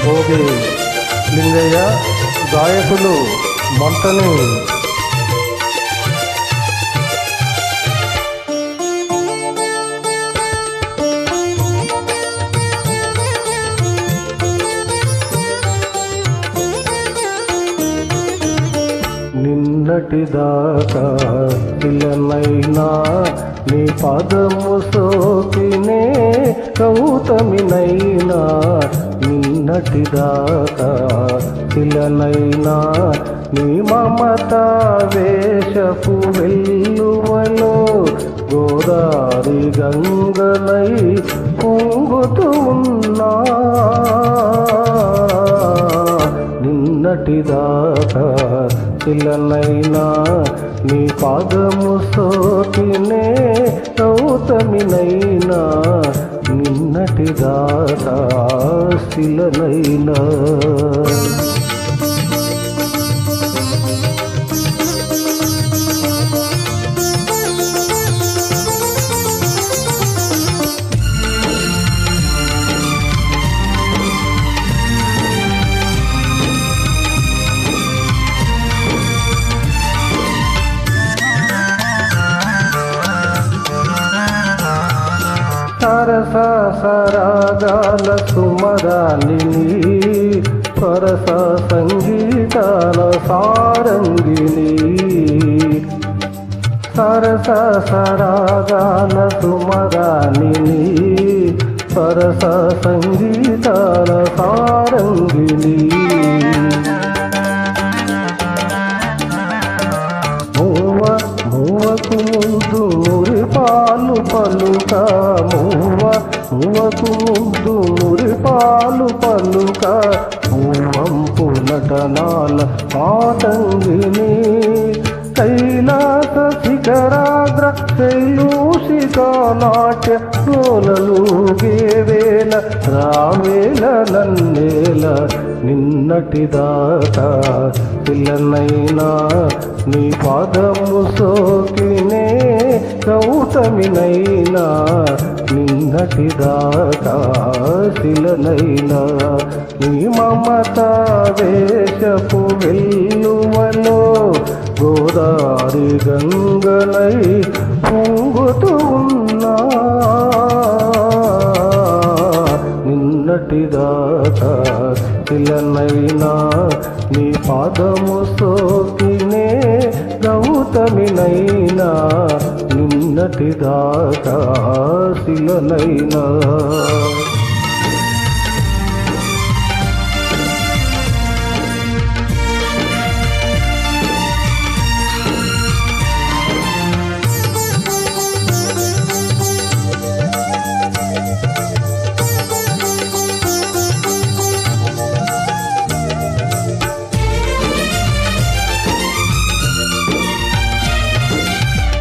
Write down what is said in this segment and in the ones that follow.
భోగి లింగయ్య, గాయకులు మంటని నిన్నటిదాకా పిల్లనైనా నీ పదము సోకినే గౌతమినైనా, నిన్నటిదాకా పిల్లనైనా నీ మమత వేషపు వెల్లువలో గోదారి గంగనై పొంగుతూ ఉన్నా, నిన్నటిదాకా పిల్లనైనా నీ పాదము సోకినే గౌతమినైనా, నిన్నటిదాకా శిలనైనా. సరస సరాగాల సుమరాలిని, సరస సంగీతాల సారంగిని, సరస సరాగాల సుమరాలిని, సరస సంగీతాల సారంగిని, మూవకు ముందు మురిపాలు పలుక, మూవకు ముందు మురిపాలు పలుక, మూవంపు నటనాల మాతంగిని, కైలాస శిఖరాగ్ర శైలూషిక నాట్య సోలలు గేవేల రావేల నన్నేల, నిన్నటిదాకా పిల్లనైనా నీ పాదము సోకినే గౌతమినైనా, నిన్నటిదాకా శిలనైనా నీ మమత వేషపు వెల్లువలో గోదారి గంగనై పొంగుతూ ఉన్నా, నిన్నటిదాకా శిలనైనా నీ పాదము సోకినే గౌతమినైనా, నిన్నటిదాకా శిలనైనా.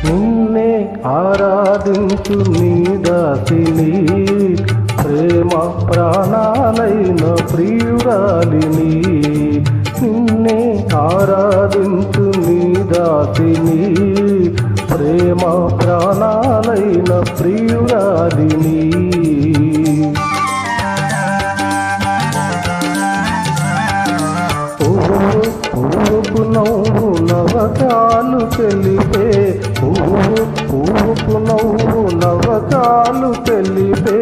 నిన్నే ఆరాధించు నీ దాసిని, ప్రేమ ప్రాణాలైన ప్రియురాలిని, నిన్నే ఆరాధించు నీ దాసిని, ప్రేమ ప్రాణాలైన ప్రియురాలిని, పువ్వుకు నవ్వు నవకాలు తెలిపే, పువ్వుకు నవ్వు నవకాలు తెలిపే,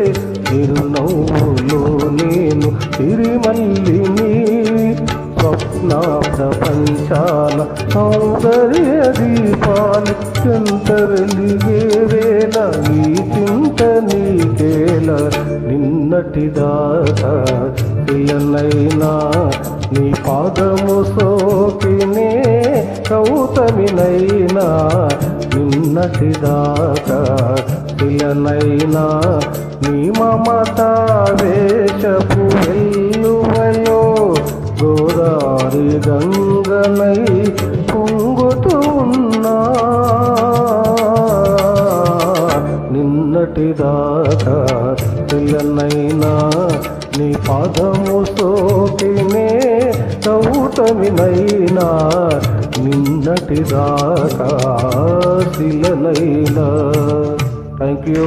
చిరునవ్వులో నేను తిరిమల్లిని, స్వప్న ప్రపంచాల సౌందర్య దీపాలు చెంతరలిగే వేళ ఈ చింత నీకేల, నిన్నటిదాకా పిల్లనైనా నీ పాదము సోకినే గౌతమినైనా, నిన్నటిదాకా పిల్లనైనా నీ మమత వేషపు వెల్లువలో గోదారి గంగనై పొంగుతూ ఉన్నా, నిన్నటిదాకా పిల్లనైనా నీ పాదము సోకినే గౌతమినైనా, నిన్నటిదాకా శిలనైనా. Thank you.